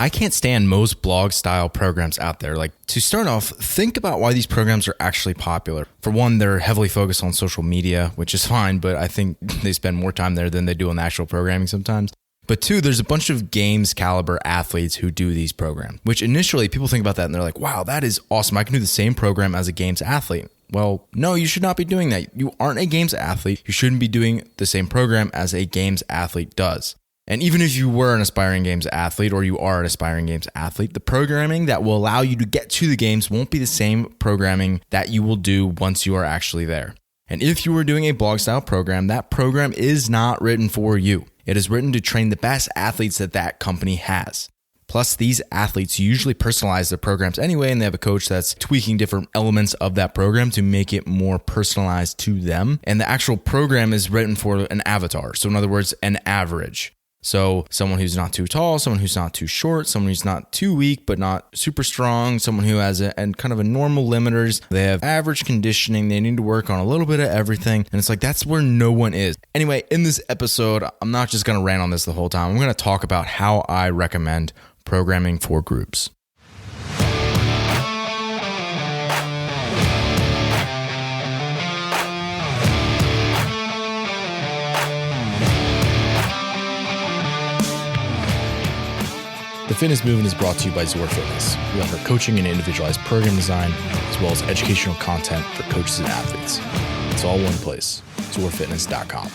I can't stand most blog style programs out there. Like, to start off, think about why these programs are actually popular. For one, they're heavily focused on social media, which is fine, but I think they spend more time there than they do on the actual programming sometimes. But two, there's a bunch of games caliber athletes who do these programs, which initially people think about that and they're like, wow, that is awesome. I can do the same program as a games athlete. Well, no, you should not be doing that. You aren't a games athlete. You shouldn't be doing the same program as a games athlete does. And even if you were an aspiring games athlete or you are an aspiring games athlete, the programming that will allow you to get to the games won't be the same programming that you will do once you are actually there. And if you are doing a blog style program, that program is not written for you. It is written to train the best athletes that company has. Plus, these athletes usually personalize their programs anyway, and they have a coach that's tweaking different elements of that program to make it more personalized to them. And the actual program is written for an avatar. So in other words, an average. So someone who's not too tall, someone who's not too short, someone who's not too weak but not super strong, someone who has kind of a normal limiters. They have average conditioning. They need to work on a little bit of everything. And it's like, that's where no one is. Anyway, in this episode, I'm not just going to rant on this the whole time. I'm going to talk about how I recommend programming for groups. The Fitness Movement is brought to you by Zor Fitness. We offer coaching and individualized program design, as well as educational content for coaches and athletes. It's all one place, zorfitness.com.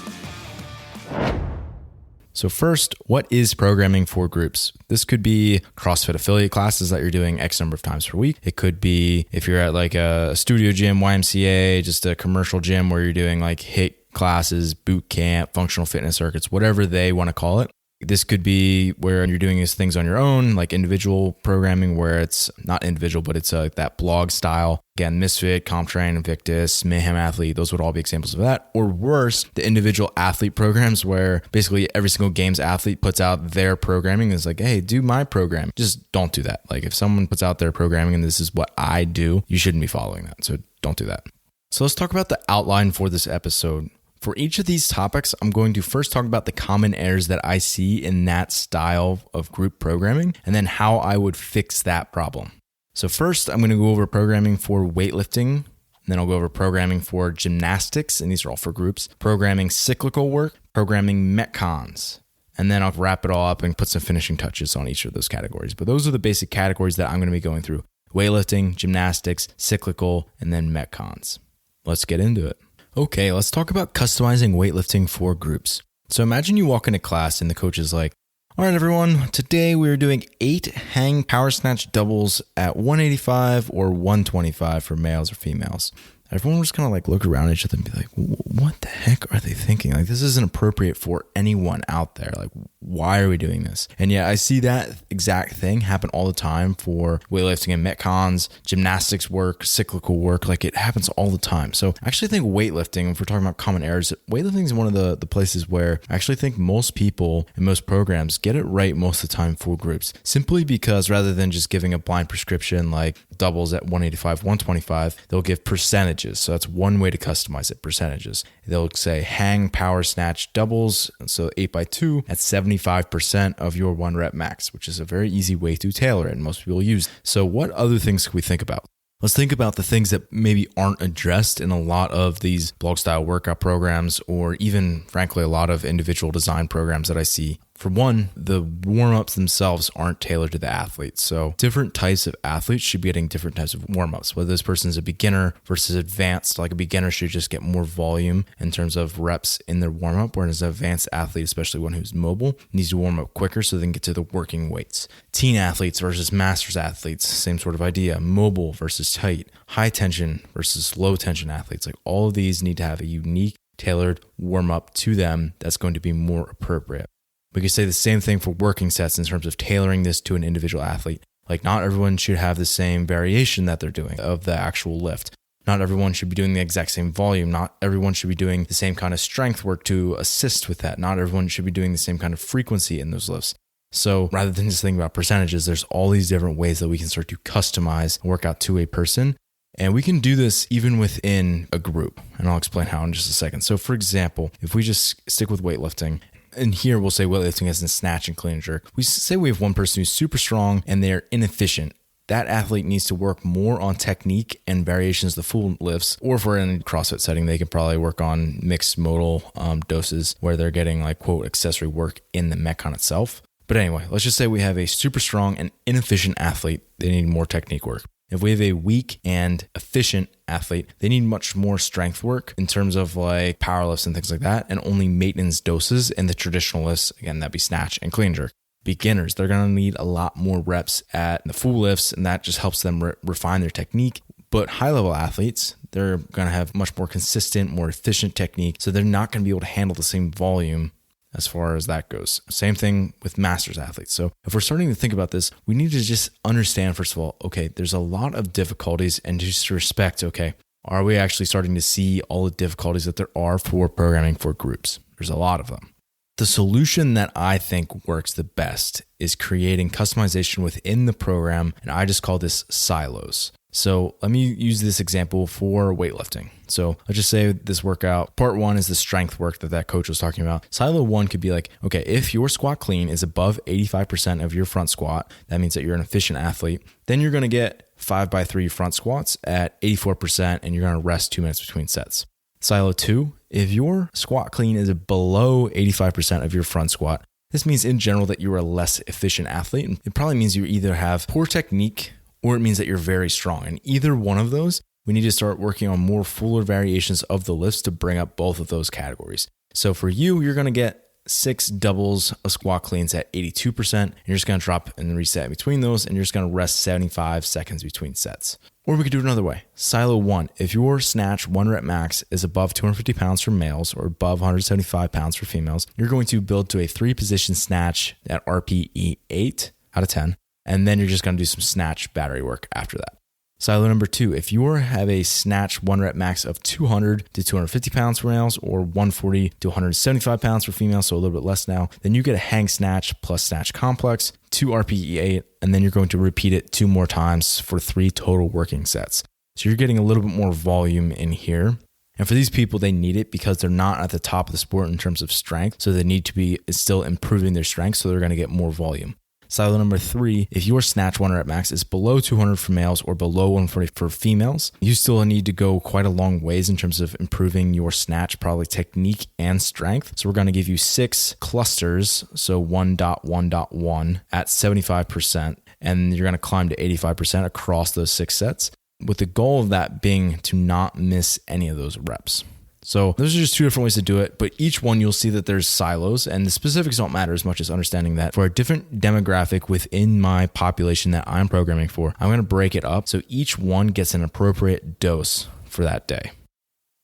So first, what is programming for groups? This could be CrossFit affiliate classes that you're doing X number of times per week. It could be if you're at like a studio gym, YMCA, just a commercial gym where you're doing like HIIT classes, boot camp, functional fitness circuits, whatever they want to call it. This could be where you're doing these things on your own, like individual programming where it's not individual, but it's that blog style. Again, Misfit, CompTrain, Invictus, Mayhem Athlete, those would all be examples of that. Or worse, the individual athlete programs where basically every single games athlete puts out their programming. It's like, hey, do my program. Just don't do that. Like if someone puts out their programming and this is what I do, you shouldn't be following that. So don't do that. So let's talk about the outline for this episode. For each of these topics, I'm going to first talk about the common errors that I see in that style of group programming, and then how I would fix that problem. So first, I'm going to go over programming for weightlifting, and then I'll go over programming for gymnastics, and these are all for groups, programming cyclical work, programming metcons, and then I'll wrap it all up and put some finishing touches on each of those categories. But those are the basic categories that I'm going to be going through: weightlifting, gymnastics, cyclical, and then metcons. Let's get into it. Okay, let's talk about customizing weightlifting for groups. So imagine you walk into class and the coach is like, all right, everyone, today we're doing 8 hang power snatch doubles at 185 or 125 for males or females. Everyone was kind of like look around each other and be like, what the heck are they thinking? Like, this isn't appropriate for anyone out there. Like, why are we doing this? And yeah, I see that exact thing happen all the time for weightlifting and metcons, gymnastics work, cyclical work. Like, it happens all the time. So I actually think weightlifting, if we're talking about common errors, weightlifting is one of the places where I actually think most people and most programs get it right most of the time for groups. Simply because rather than just giving a blind prescription like doubles at 185, 125, they'll give percentages. So that's one way to customize it, percentages. They'll say hang power snatch doubles, so 8x2 at 75% of your 1 rep max, which is a very easy way to tailor it, and most people use. So what other things can we think about? Let's think about the things that maybe aren't addressed in a lot of these blog style workout programs, or even frankly a lot of individual design programs that I see. For one, the warm-ups themselves aren't tailored to the athlete. So different types of athletes should be getting different types of warm-ups. Whether this person's a beginner versus advanced, like a beginner should just get more volume in terms of reps in their warm-up, whereas an advanced athlete, especially one who's mobile, needs to warm up quicker so they can get to the working weights. Teen athletes versus masters athletes, same sort of idea. Mobile versus tight. High tension versus low tension athletes. Like all of these need to have a unique, tailored warm-up to them that's going to be more appropriate. We could say the same thing for working sets in terms of tailoring this to an individual athlete. Like not everyone should have the same variation that they're doing of the actual lift. Not everyone should be doing the exact same volume. Not everyone should be doing the same kind of strength work to assist with that. Not everyone should be doing the same kind of frequency in those lifts. So rather than just thinking about percentages, there's all these different ways that we can start to customize a workout to a person. And we can do this even within a group. And I'll explain how in just a second. So for example, if we just stick with weightlifting, And here we'll say weightlifting as in snatch and clean and jerk. We say we have one person who's super strong and they're inefficient. That athlete needs to work more on technique and variations of the full lifts, or if we're in a CrossFit setting, they can probably work on mixed modal doses where they're getting like quote accessory work in the Metcon itself. But anyway, let's just say we have a super strong and inefficient athlete. They need more technique work. If we have a weak and efficient athlete, they need much more strength work in terms of like power lifts and things like that, and only maintenance doses in the traditional lifts. Again, that'd be snatch and clean and jerk. Beginners, they're going to need a lot more reps at the full lifts, and that just helps them refine their technique. But high-level athletes, they're going to have much more consistent, more efficient technique, so they're not going to be able to handle the same volume as far as that goes. Same thing with masters athletes. So if we're starting to think about this, we need to just understand, first of all, okay, there's a lot of difficulties, and just respect, okay, are we actually starting to see all the difficulties that there are for programming for groups? There's a lot of them. The solution that I think works the best is creating customization within the program, and I just call this silos. So let me use this example for weightlifting. So let's just say this workout, part one is the strength work that coach was talking about. Silo one could be like, okay, if your squat clean is above 85% of your front squat, that means that you're an efficient athlete. Then you're going to get 5x3 front squats at 84%, and you're going to rest 2 minutes between sets. Silo 2, if your squat clean is below 85% of your front squat, this means in general that you're a less efficient athlete. And it probably means you either have poor technique or it means that you're very strong. And either one of those, we need to start working on more fuller variations of the lifts to bring up both of those categories. So for you, you're going to get 6 doubles of squat cleans at 82%. And you're just going to drop and reset between those, and you're just going to rest 75 seconds between sets. Or we could do it another way. Silo 1, if your snatch 1 rep max is above 250 pounds for males or above 175 pounds for females, you're going to build to a 3-position snatch at RPE 8 out of 10. And then you're just going to do some snatch battery work after that. Silo number 2, if you have a snatch 1 rep max of 200 to 250 pounds for males or 140 to 175 pounds for females, so a little bit less now, then you get a hang snatch plus snatch complex, 2 RPE 8, and then you're going to repeat it 2 more times for 3 total working sets. So you're getting a little bit more volume in here. And for these people, they need it because they're not at the top of the sport in terms of strength. So they need to be still improving their strength, so they're going to get more volume. Silo number 3, if your snatch 1 rep max is below 200 for males or below 140 for females, you still need to go quite a long ways in terms of improving your snatch, probably technique and strength. So we're going to give you 6 clusters, so 1.1.1 at 75%, and you're going to climb to 85% across those 6 sets, with the goal of that being to not miss any of those reps. So those are just 2 different ways to do it, but each one you'll see that there's silos, and the specifics don't matter as much as understanding that for a different demographic within my population that I'm programming for, I'm going to break it up so each one gets an appropriate dose for that day.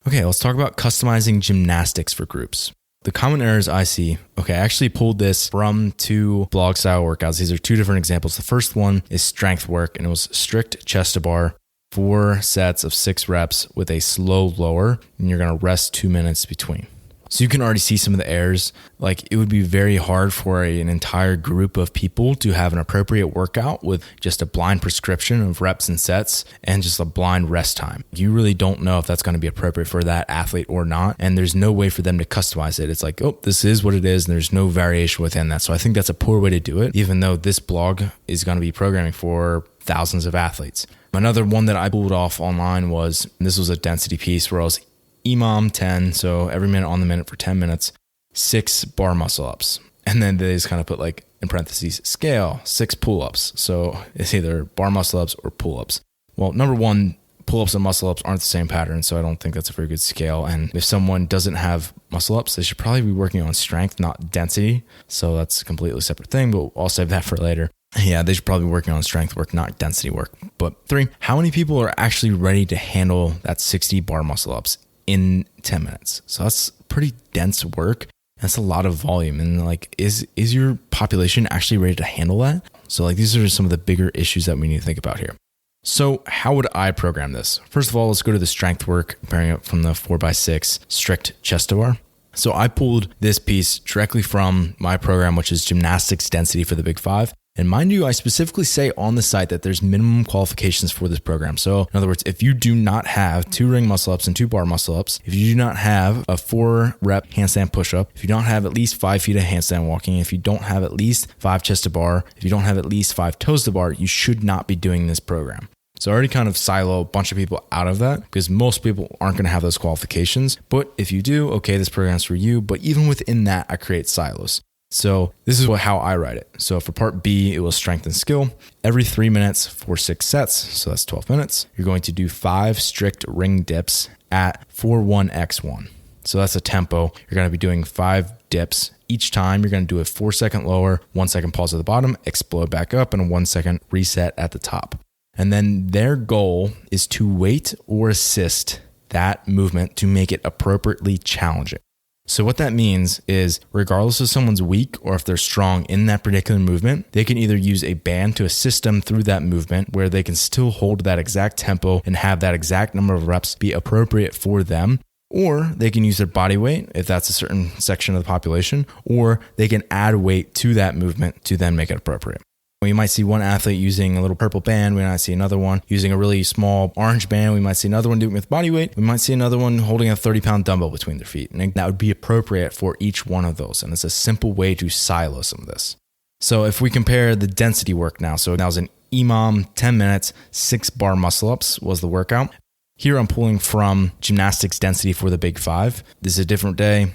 Okay, let's talk about customizing gymnastics for groups. The common errors I see, okay, I actually pulled this from 2 blog style workouts. These are 2 different examples. The first one is strength work, and it was strict chest to bar, 4 sets of 6 reps with a slow lower, and you're going to rest 2 minutes between. So you can already see some of the errors. Like, it would be very hard for an entire group of people to have an appropriate workout with just a blind prescription of reps and sets and just a blind rest time. You really don't know if that's going to be appropriate for that athlete or not. And there's no way for them to customize it. It's like, oh, this is what it is. And there's no variation within that. So I think that's a poor way to do it, even though this blog is going to be programming for thousands of athletes. Another one that I pulled off online was, this was a density piece where I was EMOM 10, so every minute on the minute for 10 minutes, 6 bar muscle ups. And then they just kind of put like in parentheses, scale, 6 pull-ups. So it's either bar muscle ups or pull-ups. Well, number one, pull-ups and muscle ups aren't the same pattern, so I don't think that's a very good scale. And if someone doesn't have muscle ups, they should probably be working on strength, not density. So that's a completely separate thing, but I'll save that for later. Yeah, they should probably be working on strength work, not density work. But 3, how many people are actually ready to handle that 60 bar muscle ups in 10 minutes? So that's pretty dense work. That's a lot of volume. And like, is your population actually ready to handle that? So like, these are some of the bigger issues that we need to think about here. So how would I program this? First of all, let's go to the strength work, comparing it from the 4x6 strict chest to bar. So I pulled this piece directly from my program, which is gymnastics density for the Big 5. And mind you, I specifically say on the site that there's minimum qualifications for this program. So in other words, if you do not have 2 ring muscle ups and 2 bar muscle ups, if you do not have a 4 rep handstand push up, if you don't have at least 5 feet of handstand walking, if you don't have at least 5 chest to bar, if you don't have at least 5 toes to bar, you should not be doing this program. So I already kind of silo a bunch of people out of that because most people aren't going to have those qualifications. But if you do, okay, this program's for you. But even within that, I create silos. So this is how I write it. So for part B, it was strength and skill. Every 3 minutes for 6 sets, so that's 12 minutes, you're going to do 5 strict ring dips at 4-1-X1. So that's a tempo. You're going to be doing 5 dips. Each time you're going to do a 4-second lower, 1 second pause at the bottom, explode back up, and a 1 second reset at the top. And then their goal is to weight or assist that movement to make it appropriately challenging. So what that means is regardless of someone's weak or if they're strong in that particular movement, they can either use a band to assist them through that movement where they can still hold that exact tempo and have that exact number of reps be appropriate for them, or they can use their body weight if that's a certain section of the population, or they can add weight to that movement to then make it appropriate. We might see one athlete using a little purple band. We might see another one using a really small orange band. We might see another one doing it with body weight. We might see another one holding a 30-pound dumbbell between their feet. And that would be appropriate for each one of those. And it's a simple way to silo some of this. So if we compare the density work now, so that was an EMOM, 10 minutes, 6 bar muscle ups was the workout. Here I'm pulling from gymnastics density for the big 5. This is a different day.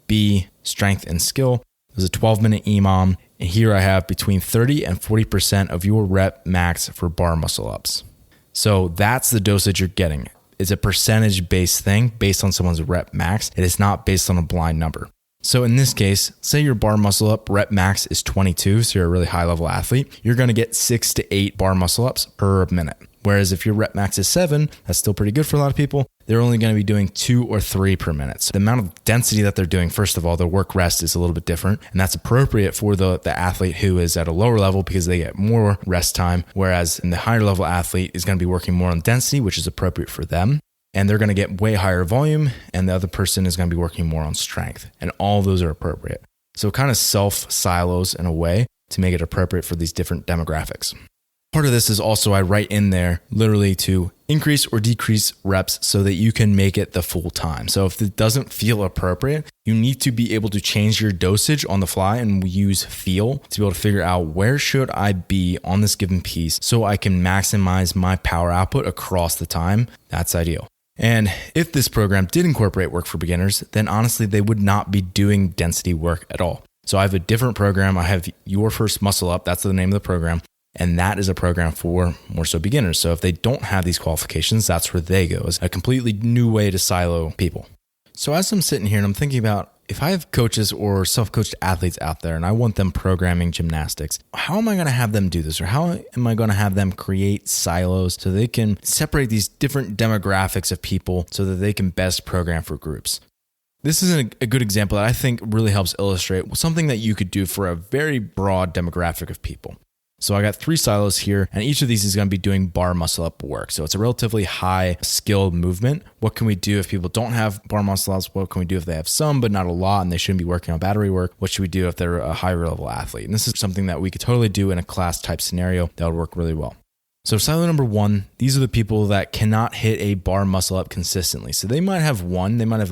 B, strength and skill. It was a 12-minute EMOM. And here I have between 30 and 40% of your rep max for bar muscle ups. So that's the dosage you're getting. It's a percentage-based thing based on someone's rep max. It is not based on a blind number. So in this case, say your bar muscle up rep max is 22, so you're a really high level athlete, you're going to get 6 to 8 bar muscle ups per minute. Whereas if your rep max is 7, that's still pretty good for a lot of people, they're only going to be doing 2 or 3 per minute. So the amount of density that they're doing, first of all, their work rest is a little bit different, and that's appropriate for the athlete who is at a lower level because they get more rest time, whereas in the higher level athlete is going to be working more on density, which is appropriate for them. And they're going to get way higher volume, and the other person is going to be working more on strength. And all those are appropriate. So it kind of self-silos in a way to make it appropriate for these different demographics. Part of this is also I write in there literally to increase or decrease reps so that you can make it the full time. So if it doesn't feel appropriate, you need to be able to change your dosage on the fly and use feel to be able to figure out where should I be on this given piece so I can maximize my power output across the time. That's ideal. And if this program did incorporate work for beginners, then honestly, they would not be doing density work at all. So I have a different program. I have Your First Muscle Up. That's the name of the program. And that is a program for more so beginners. So if they don't have these qualifications, that's where they go. It's a completely new way to silo people. So as I'm sitting here and I'm thinking about if I have coaches or self-coached athletes out there and I want them programming gymnastics, how am I going to have them do this? Or how am I going to have them create silos so they can separate these different demographics of people so that they can best program for groups? This is a good example that I think really helps illustrate something that you could do for a very broad demographic of people. So I got 3 silos here, and each of these is going to be doing bar muscle up work. So it's a relatively high skilled movement. What can we do if people don't have bar muscle ups? What can we do if they have some, but not a lot, and they shouldn't be working on battery work? What should we do if they're a higher level athlete? And this is something that we could totally do in a class type scenario that would work really well. So silo number 1, these are the people that cannot hit a bar muscle up consistently. So they might have one, they might have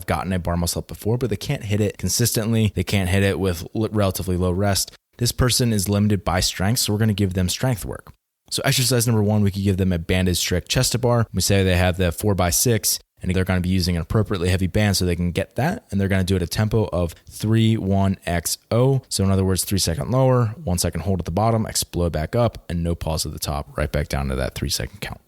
gotten a bar muscle up before, but they can't hit it consistently. They can't hit it with relatively low rest. This person is limited by strength, so we're going to give them strength work. So exercise number 1, we could give them a banded strict chest to bar. We say they have the 4x6, and they're going to be using an appropriately heavy band so they can get that, and they're going to do it at a tempo of 3-1-X-0. So in other words, 3 second lower, 1 second hold at the bottom, explode back up, and no pause at the top, right back down to that 3 second count.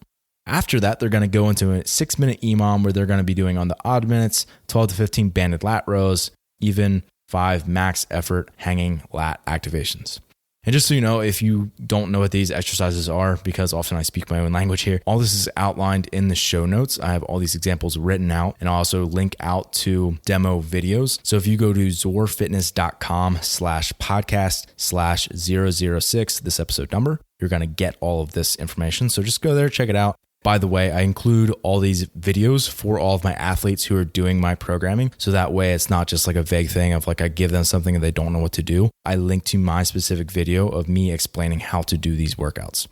After that, they're going to go into a 6-minute EMOM where they're going to be doing on the odd minutes, 12 to 15 banded lat rows, even 5 max effort hanging lat activations. And just so you know, if you don't know what these exercises are, because often I speak my own language here, all this is outlined in the show notes. I have all these examples written out, and I'll also link out to demo videos. So if you go to zorfitness.com/podcast/006, this episode number, you're going to get all of this information. So just go there, check it out. By the way, I include all these videos for all of my athletes who are doing my programming. So that way it's not just like a vague thing of like I give them something and they don't know what to do. I link to my specific video of me explaining how to do these workouts.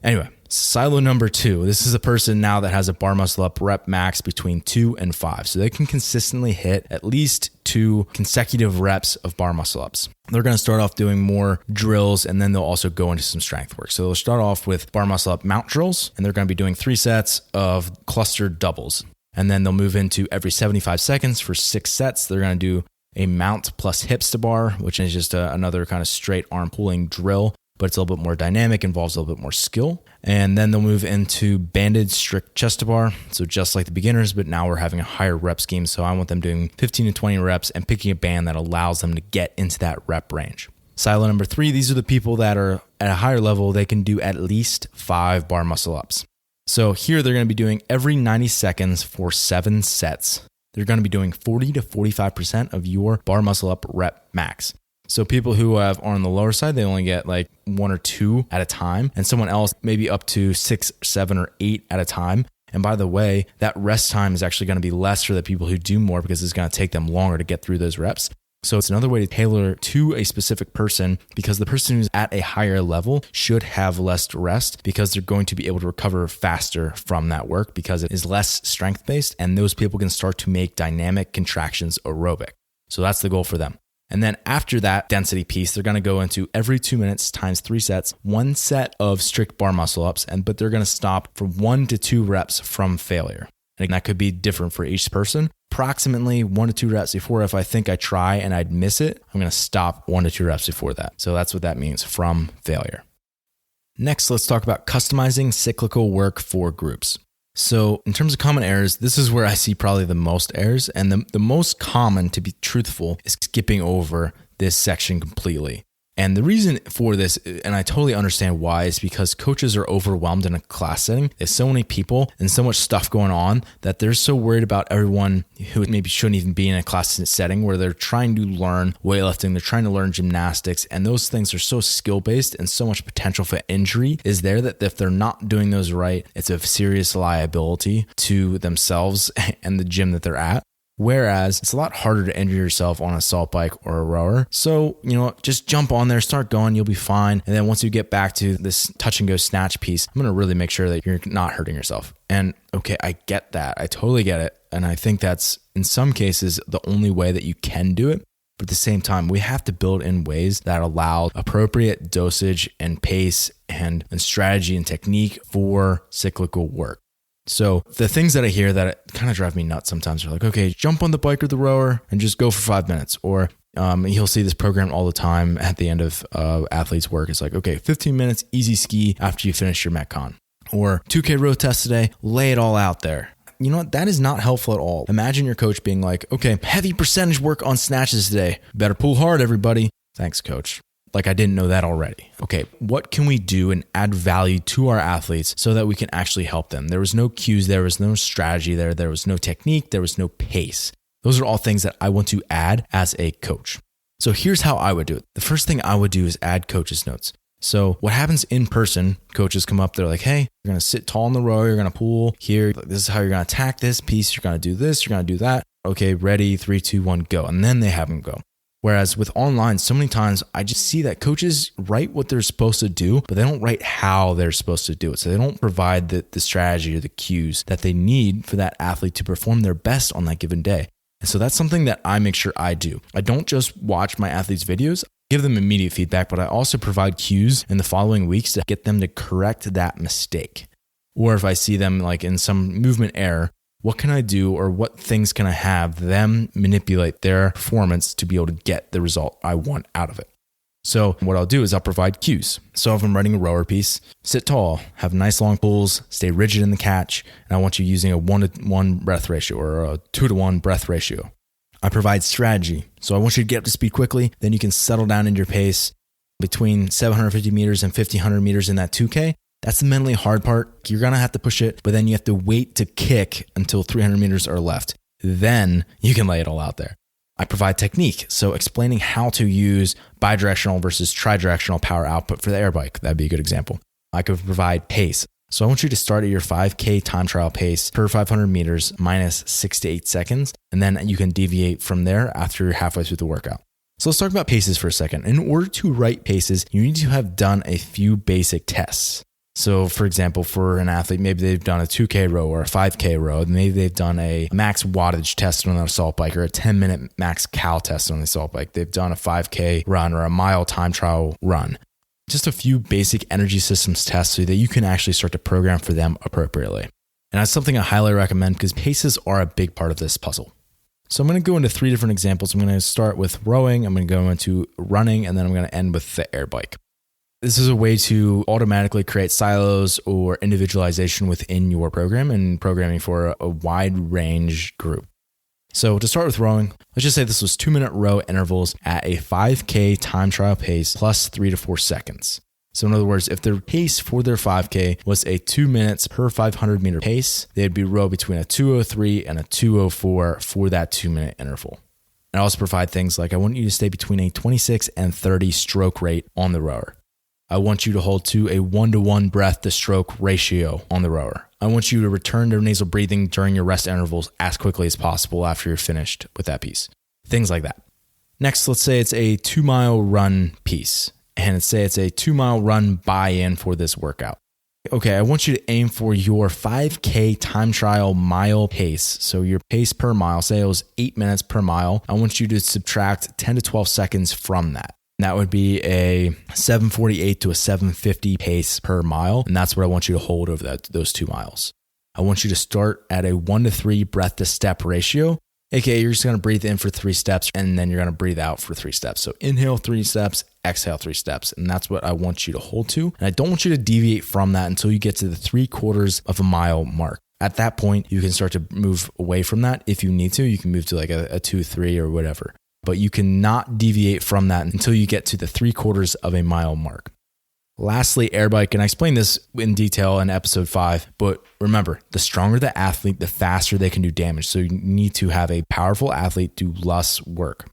Anyway, silo number 2. This is a person now that has a bar muscle up rep max between 2 and 5. So they can consistently hit at least 2 consecutive reps of bar muscle ups. They're going to start off doing more drills and then they'll also go into some strength work. So they'll start off with bar muscle up mount drills and they're going to be doing 3 sets of clustered doubles. And then they'll move into every 75 seconds for 6 sets. They're going to do a mount plus hips to bar, which is just another kind of straight arm pulling drill, but it's a little bit more dynamic, involves a little bit more skill. And then they'll move into banded strict chest to bar. So just like the beginners, but now we're having a higher rep scheme. So I want them doing 15 to 20 reps and picking a band that allows them to get into that rep range. Silo number 3, these are the people that are at a higher level. They can do at least 5 bar muscle ups. So here they're going to be doing every 90 seconds for 7 sets. They're going to be doing 40 to 45% of your bar muscle up rep max. So people who are on the lower side, they only get like 1 or 2 at a time, and someone else maybe up to 6, 7, or 8 at a time. And by the way, that rest time is actually going to be less for the people who do more because it's going to take them longer to get through those reps. So it's another way to tailor to a specific person because the person who's at a higher level should have less rest because they're going to be able to recover faster from that work because it is less strength-based and those people can start to make dynamic contractions aerobic. So that's the goal for them. And then after that density piece, they're going to go into every 2 minutes times 3 sets, 1 set of strict bar muscle ups, but they're going to stop for 1 to 2 reps from failure. And that could be different for each person. Approximately 1 to 2 reps before, if I think I try and I'd miss it, I'm going to stop 1 to 2 reps before that. So that's what that means, from failure. Next, let's talk about customizing cyclical work for groups. So in terms of common errors, this is where I see probably the most errors. And the most common, to be truthful, is skipping over this section completely. And the reason for this, and I totally understand why, is because coaches are overwhelmed in a class setting. There's so many people and so much stuff going on that they're so worried about everyone who maybe shouldn't even be in a class setting where they're trying to learn weightlifting, they're trying to learn gymnastics, and those things are so skill-based and so much potential for injury is there that if they're not doing those right, it's a serious liability to themselves and the gym that they're at. Whereas it's a lot harder to injure yourself on a salt bike or a rower. So, just jump on there, start going, you'll be fine. And then once you get back to this touch and go snatch piece, I'm going to really make sure that you're not hurting yourself. And okay, I get that. I totally get it. And I think that's in some cases the only way that you can do it. But at the same time, we have to build in ways that allow appropriate dosage and pace and strategy and technique for cyclical work. So the things that I hear that kind of drive me nuts sometimes are like, okay, jump on the bike or the rower and just go for 5 minutes. Or you'll see this program all the time at the end of athletes' work. It's like, okay, 15 minutes, easy ski after you finish your Metcon. Or 2K row test today, lay it all out there. You know what? That is not helpful at all. Imagine your coach being like, okay, heavy percentage work on snatches today. Better pull hard, everybody. Thanks, coach. Like I didn't know that already. Okay, what can we do and add value to our athletes so that we can actually help them? There was no cues, there was no strategy there was no technique, there was no pace. Those are all things that I want to add as a coach. So here's how I would do it. The first thing I would do is add coaches' notes. So what happens in person, coaches come up, they're like, hey, you're going to sit tall in the row, you're going to pull here. This is how you're going to attack this piece. You're going to do this, you're going to do that. Okay, ready, 3, 2, 1, go. And then they have them go. Whereas with online, so many times I just see that coaches write what they're supposed to do, but they don't write how they're supposed to do it. So they don't provide the strategy or the cues that they need for that athlete to perform their best on that given day. And so that's something that I make sure I do. I don't just watch my athletes' videos, give them immediate feedback, but I also provide cues in the following weeks to get them to correct that mistake. Or if I see them like in some movement error, what can I do or what things can I have them manipulate their performance to be able to get the result I want out of it? So what I'll do is I'll provide cues. So if I'm running a rower piece, sit tall, have nice long pulls, stay rigid in the catch, and I want you using a 1-to-1 breath ratio or a 2-to-1 breath ratio. I provide strategy. So I want you to get up to speed quickly, then you can settle down in your pace between 750 meters and 1500 meters in that 2K. That's the mentally hard part. You're going to have to push it, but then you have to wait to kick until 300 meters are left. Then you can lay it all out there. I provide technique. So explaining how to use bidirectional versus tridirectional power output for the air bike. That'd be a good example. I could provide pace. So I want you to start at your 5K time trial pace per 500 meters minus 6 to 8 seconds. And then you can deviate from there after you're halfway through the workout. So let's talk about paces for a second. In order to write paces, you need to have done a few basic tests. So for example, for an athlete, maybe they've done a 2K row or a 5K row. Maybe they've done a max wattage test on an assault bike or a 10-minute max cal test on the assault bike. They've done a 5K run or a mile time trial run. Just a few basic energy systems tests so that you can actually start to program for them appropriately. And that's something I highly recommend because paces are a big part of this puzzle. So I'm going to go into 3 different examples. I'm going to start with rowing, I'm going to go into running, and then I'm going to end with the air bike. This is a way to automatically create silos or individualization within your program and programming for a wide range group. So to start with rowing, let's just say this was 2-minute row intervals at a 5K time trial pace plus 3 to 4 seconds. So in other words, if their pace for their 5K was a 2 minutes per 500 meter pace, they'd be row between a 2:03 and a 2:04 for that 2-minute interval. And I also provide things like I want you to stay between a 26 and 30 stroke rate on the rower. I want you to hold to a 1-to-1 breath to stroke ratio on the rower. I want you to return to nasal breathing during your rest intervals as quickly as possible after you're finished with that piece. Things like that. Next, let's say it's a 2-mile run piece. And let's say it's a 2-mile run buy-in for this workout. Okay, I want you to aim for your 5K time trial mile pace. So your pace per mile, say it was 8 minutes per mile. I want you to subtract 10 to 12 seconds from that. That would be a 7:48 to a 7:50 pace per mile. And that's what I want you to hold over those 2 miles. I want you to start at a 1 to 3 breath to step ratio. AKA you're just going to breathe in for 3 steps and then you're going to breathe out for 3 steps. So inhale 3 steps, exhale 3 steps. And that's what I want you to hold to. And I don't want you to deviate from that until you get to the 3/4 of a mile mark. At that point, you can start to move away from that. If you need to, you can move to like a 2-3 or whatever. But you cannot deviate from that until you get to the 3/4 of a mile mark. Lastly, air bike, and I explained this in detail in episode 5, but remember, the stronger the athlete, the faster they can do damage. So you need to have a powerful athlete do less work.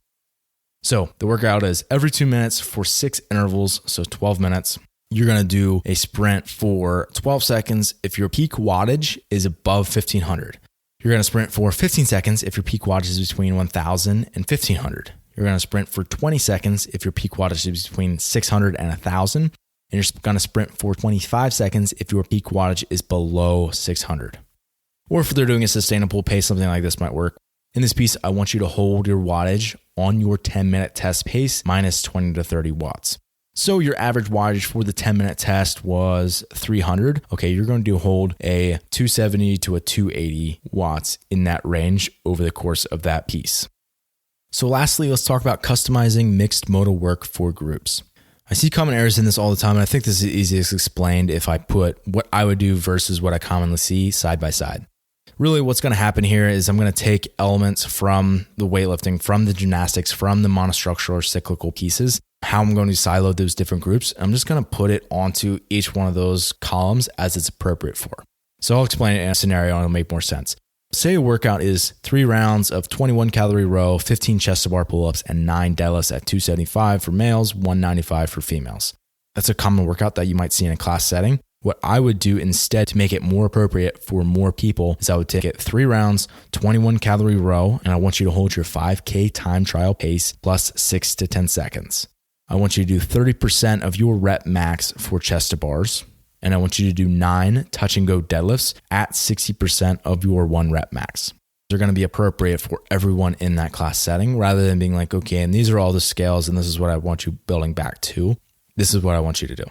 So the workout is every 2 minutes for 6 intervals, so 12 minutes. You're going to do a sprint for 12 seconds if your peak wattage is above 1500. You're going to sprint for 15 seconds if your peak wattage is between 1000 and 1500. You're going to sprint for 20 seconds if your peak wattage is between 600 and 1000. And you're going to sprint for 25 seconds if your peak wattage is below 600. Or if they're doing a sustainable pace, something like this might work. In this piece, I want you to hold your wattage on your 10-minute test pace minus 20 to 30 watts. So your average wattage for the 10-minute test was 300. Okay, you're going to hold a 270 to a 280 watts in that range over the course of that piece. So lastly, let's talk about customizing mixed modal work for groups. I see common errors in this all the time, and I think this is easiest explained if I put what I would do versus what I commonly see side by side. Really, what's going to happen here is I'm going to take elements from the weightlifting, from the gymnastics, from the monostructural or cyclical pieces, how I'm going to silo those different groups. I'm just going to put it onto each one of those columns as it's appropriate for. So I'll explain it in a scenario and it'll make more sense. Say a workout is 3 rounds of 21 calorie row, 15 chest to bar pull-ups, and 9 deadlifts at 275 for males, 195 for females. That's a common workout that you might see in a class setting. What I would do instead to make it more appropriate for more people is I would take it 3 rounds, 21 calorie row, and I want you to hold your 5K time trial pace plus 6 to 10 seconds. I want you to do 30% of your rep max for chest to bars. And I want you to do 9 touch and go deadlifts at 60% of your 1 rep max. They're going to be appropriate for everyone in that class setting rather than being like, okay, and these are all the scales and this is what I want you building back to. This is what I want you to do.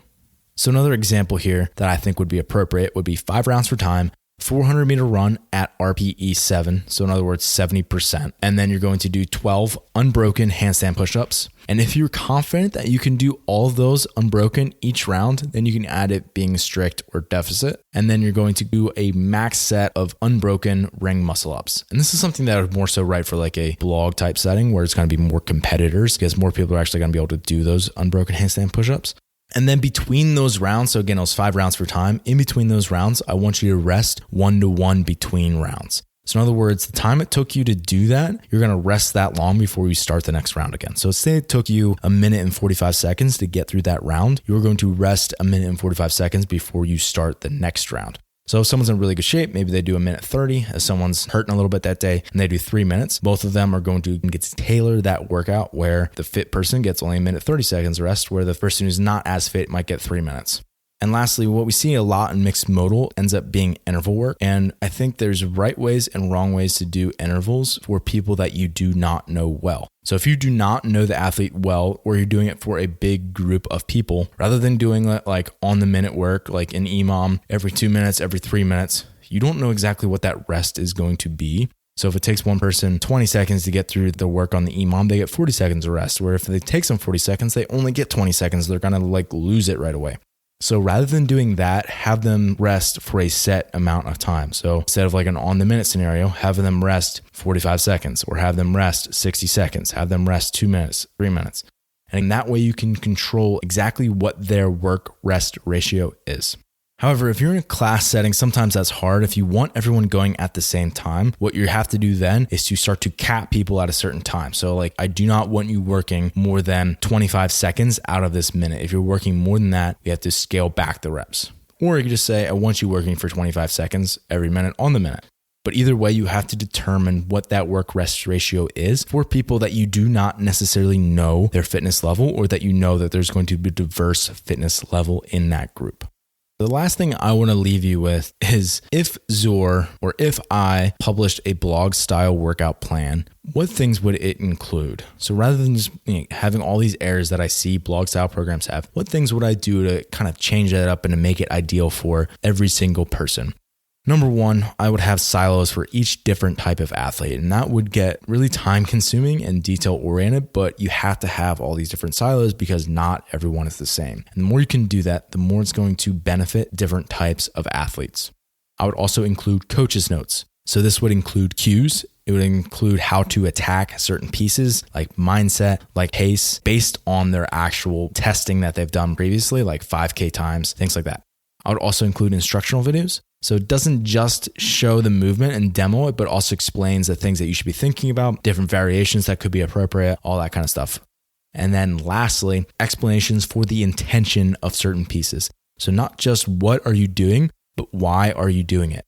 So another example here that I think would be appropriate would be 5 rounds for time, 400 meter run at RPE 7. So in other words, 70%. And then you're going to do 12 unbroken handstand push-ups. And if you're confident that you can do all of those unbroken each round, then you can add it being strict or deficit. And then you're going to do a max set of unbroken ring muscle ups. And this is something that would more so right for like a blog type setting where it's going to be more competitors because more people are actually going to be able to do those unbroken handstand push-ups. And then between those rounds, so again, it was 5 rounds for time. In between those rounds, I want you to rest 1-to-1 between rounds. So in other words, the time it took you to do that, you're going to rest that long before you start the next round again. So say it took you 1:45 seconds to get through that round, you're going to rest 1:45 seconds before you start the next round. So if someone's in really good shape, maybe they do 1:30. If someone's hurting a little bit that day and they do 3 minutes, both of them are going to get to tailor that workout where the fit person gets only 1:30 seconds rest, where the person who's not as fit might get 3 minutes. And lastly, what we see a lot in mixed modal ends up being interval work. And I think there's right ways and wrong ways to do intervals for people that you do not know well. So if you do not know the athlete well, or you're doing it for a big group of people, rather than doing like on the minute work, like in EMOM, every 2 minutes, every 3 minutes, you don't know exactly what that rest is going to be. So if it takes one person 20 seconds to get through the work on the EMOM, they get 40 seconds of rest. Where if it takes them 40 seconds, they only get 20 seconds. They're going to lose it right away. So rather than doing that, have them rest for a set amount of time. So instead of an on the minute scenario, have them rest 45 seconds, or have them rest 60 seconds, have them rest 2 minutes, 3 minutes. And in that way, you can control exactly what their work rest ratio is. However, if you're in a class setting, sometimes that's hard. If you want everyone going at the same time, what you have to do then is to start to cap people at a certain time. So I do not want you working more than 25 seconds out of this minute. If you're working more than that, you have to scale back the reps. Or you can just say, I want you working for 25 seconds every minute on the minute. But either way, you have to determine what that work rest ratio is for people that you do not necessarily know their fitness level, or that you know that there's going to be a diverse fitness level in that group. The last thing I want to leave you with is, if Zor, or if I published a blog style workout plan, what things would it include? So rather than just having all these errors that I see blog style programs have, what things would I do to kind of change that up and to make it ideal for every single person? Number one, I would have silos for each different type of athlete, and that would get really time consuming and detail oriented, but you have to have all these different silos because not everyone is the same. And the more you can do that, the more it's going to benefit different types of athletes. I would also include coaches' notes. So this would include cues. It would include how to attack certain pieces, like mindset, like pace, based on their actual testing that they've done previously, like 5K times, things like that. I would also include instructional videos. So it doesn't just show the movement and demo it, but also explains the things that you should be thinking about, different variations that could be appropriate, all that kind of stuff. And then lastly, explanations for the intention of certain pieces. So not just what are you doing, but why are you doing it?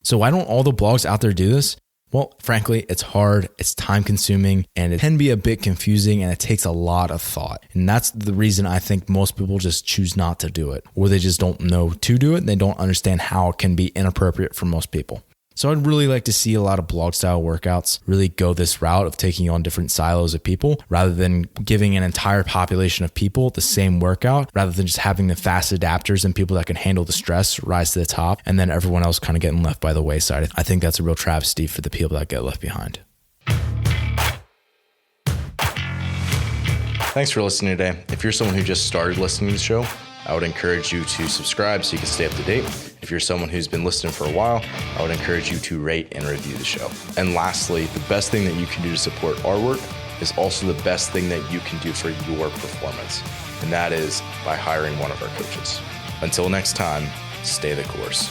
So why don't all the blogs out there do this? Well, frankly, it's hard, it's time consuming, and it can be a bit confusing, and it takes a lot of thought. And that's the reason I think most people just choose not to do it, or they just don't know to do it. And they don't understand how it can be inappropriate for most people. So I'd really like to see a lot of blog style workouts really go this route of taking on different silos of people, rather than giving an entire population of people the same workout, rather than just having the fast adapters and people that can handle the stress rise to the top, and then everyone else kind of getting left by the wayside. I think that's a real travesty for the people that get left behind. Thanks for listening today. If you're someone who just started listening to the show, I would encourage you to subscribe so you can stay up to date. If you're someone who's been listening for a while, I would encourage you to rate and review the show. And lastly, the best thing that you can do to support our work is also the best thing that you can do for your performance. And that is by hiring one of our coaches. Until next time, stay the course.